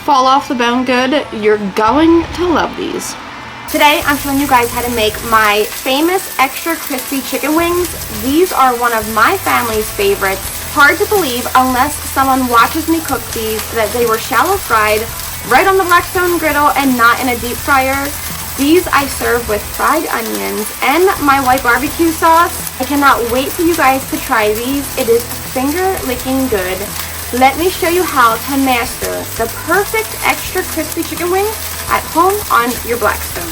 fall off the bone good. You're going to love these. Today, I'm showing you guys how to make my famous extra crispy chicken wings. These are one of my family's favorites. Hard to believe unless someone watches me cook these that they were shallow fried right on the Blackstone griddle and not in a deep fryer. These I serve with fried onions and my white BBQ sauce. I cannot wait for you guys to try these. It is finger licking good. Let me show you how to master the perfect extra crispy chicken wing at home on your Blackstone.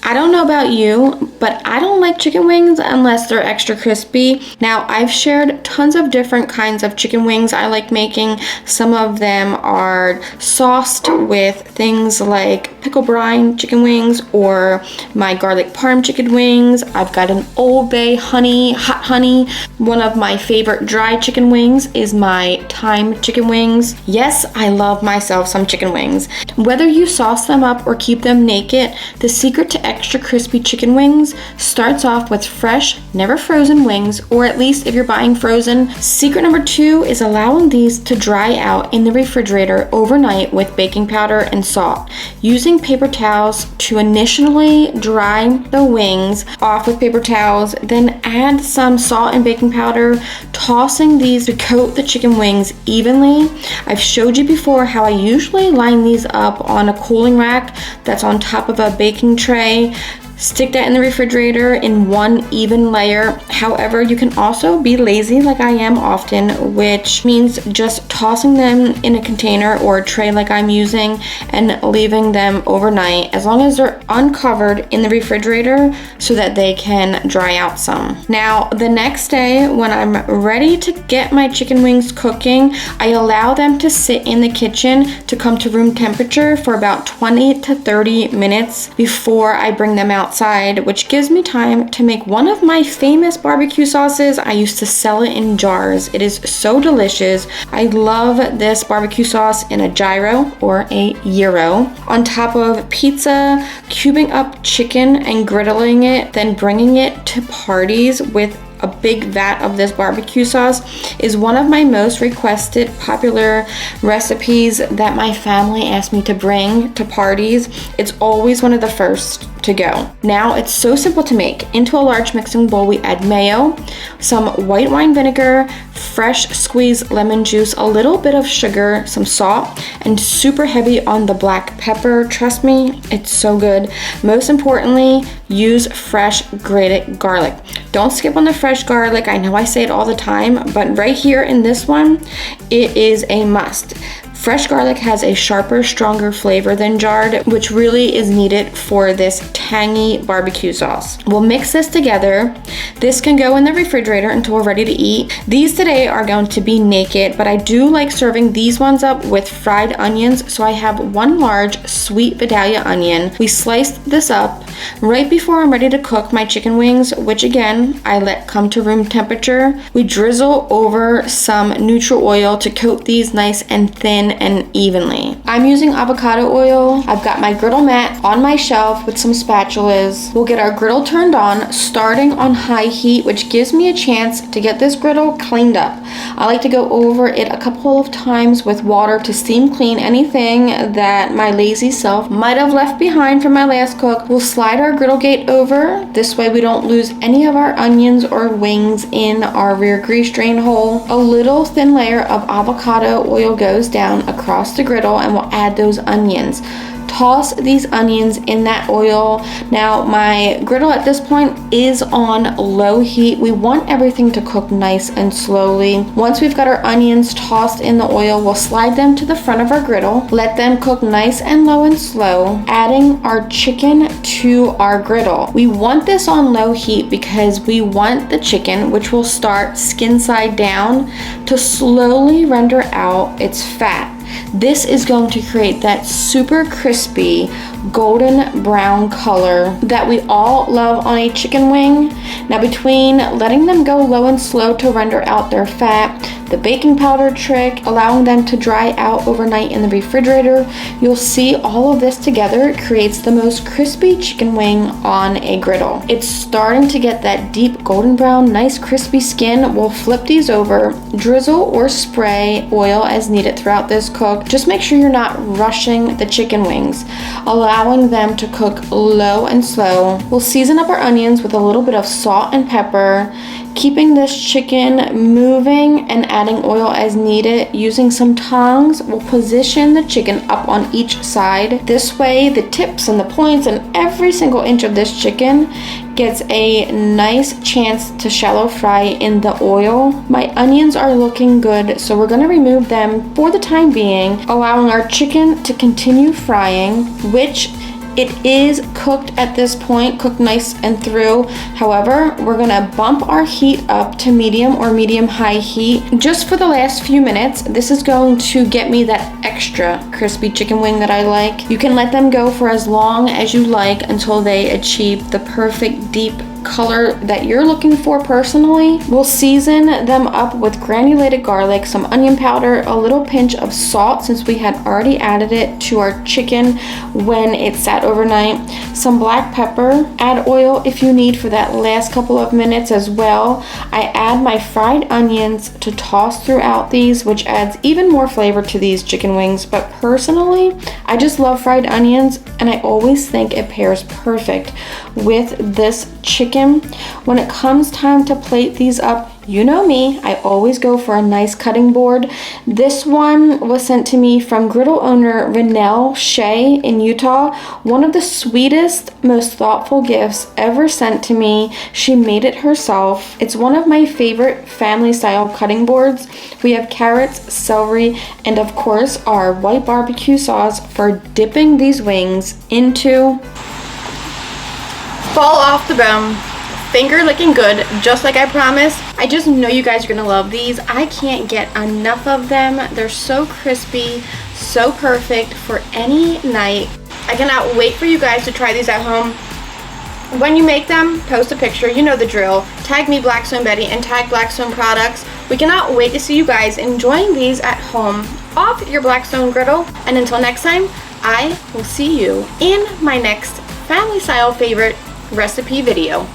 I don't know about you, but I don't like chicken wings unless they're extra crispy. Now, I've shared tons of different kinds of chicken wings I like making. Some of them are sauced with things like pickle brine chicken wings or my garlic parm chicken wings. I've got an Old Bay honey, hot honey. One of my favorite dry chicken wings is my thyme chicken wings. Yes, I love myself some chicken wings. Whether you sauce them up or keep them naked, the secret to extra crispy chicken wings starts off with fresh, never frozen wings, or at least if you're buying frozen. Secret number 2 is allowing these to dry out in the refrigerator overnight with baking powder and salt. Using paper towels to initially dry the wings off with paper towels, then add some salt and baking powder, tossing these to coat the chicken wings evenly. I've showed you before how I usually line these up on a cooling rack that's on top of a baking tray. Stick that in the refrigerator in one even layer. However, you can also be lazy like I am often, which means just tossing them in a container or a tray like I'm using and leaving them overnight, as long as they're uncovered in the refrigerator so that they can dry out some. Now, the next day when I'm ready to get my chicken wings cooking, I allow them to sit in the kitchen to come to room temperature for about 20 to 30 minutes before I bring them outside, which gives me time to make one of my famous barbecue sauces. I used to sell it in jars. It is so delicious. I love this barbecue sauce in a gyro or a gyro on top of pizza, cubing up chicken and griddling it, then bringing it to parties with a big vat of this barbecue sauce is one of my most requested popular recipes that my family asked me to bring to parties. It's always one of the first to go. Now, it's so simple to make. Into a large mixing bowl, we add mayo, some white wine vinegar, fresh squeezed lemon juice, a little bit of sugar, some salt, and super heavy on the black pepper. Trust me, it's so good. Most importantly, use fresh grated garlic. Don't skip on the fresh garlic. I know I say it all the time, but right here in this one, it is a must. Fresh garlic has a sharper, stronger flavor than jarred, which really is needed for this tangy barbecue sauce. We'll mix this together. This can go in the refrigerator until we're ready to eat. These today are going to be naked, but I do like serving these ones up with fried onions, so I have one large sweet Vidalia onion. We sliced this up right before I'm ready to cook my chicken wings, which again, I let come to room temperature. We drizzle over some neutral oil to coat these nice and thin and evenly. I'm using avocado oil. I've got my griddle mat on my shelf with some spatulas. We'll get our griddle turned on, starting on high heat, which gives me a chance to get this griddle cleaned up. I like to go over it a couple of times with water to steam clean anything that my lazy self might have left behind from my last cook. We'll slide our griddle gate over. This way we don't lose any of our onions or wings in our rear grease drain hole. A little thin layer of avocado oil goes down across the griddle and we'll add those onions. Toss these onions in that oil. Now, my griddle at this point is on low heat. We want everything to cook nice and slowly. Once we've got our onions tossed in the oil, we'll slide them to the front of our griddle. Let them cook nice and low and slow, adding our chicken to our griddle. We want this on low heat because we want the chicken, which will start skin side down, to slowly render out its fat. This is going to create that super crispy golden brown color that we all love on a chicken wing. Now, between letting them go low and slow to render out their fat, the baking powder trick, allowing them to dry out overnight in the refrigerator. You'll see all of this together creates the most crispy chicken wing on a griddle. It's starting to get that deep golden brown, nice crispy skin. We'll flip these over, drizzle or spray oil as needed throughout this cook. Just make sure you're not rushing the chicken wings, allowing them to cook low and slow. We'll season up our onions with a little bit of salt and pepper, keeping this chicken moving and adding oil as needed. Using some tongs, we'll position the chicken up on each side. This way, the tips and the points and every single inch of this chicken gets a nice chance to shallow fry in the oil. My onions are looking good, so we're going to remove them for the time being, allowing our chicken to continue frying, which it is cooked at this point, cooked nice and through. However, we're gonna bump our heat up to medium or medium-high heat just for the last few minutes. This is going to get me that extra crispy chicken wing that I like. You can let them go for as long as you like until they achieve the perfect deep color that you're looking for personally. We'll season them up with granulated garlic, some onion powder, a little pinch of salt since we had already added it to our chicken when it sat overnight, some black pepper, add oil if you need for that last couple of minutes as well. I add my fried onions to toss throughout these, which adds even more flavor to these chicken wings, but personally, I just love fried onions and I always think it pairs perfect with this chicken. When it comes time to plate these up, you know me, I always go for a nice cutting board. This one was sent to me from Griddle owner Renelle Shea in Utah. One of the sweetest, most thoughtful gifts ever sent to me. She made it herself. It's one of my favorite family style cutting boards. We have carrots, celery, and of course our white barbecue sauce for dipping these wings into. Fall off the bone. Finger looking good, just like I promised. I just know you guys are gonna love these. I can't get enough of them. They're so crispy, so perfect for any night. I cannot wait for you guys to try these at home. When you make them, post a picture, you know the drill. Tag me Blackstone Betty and tag Blackstone products. We cannot wait to see you guys enjoying these at home off your Blackstone griddle. And until next time, I will see you in my next family style favorite recipe video.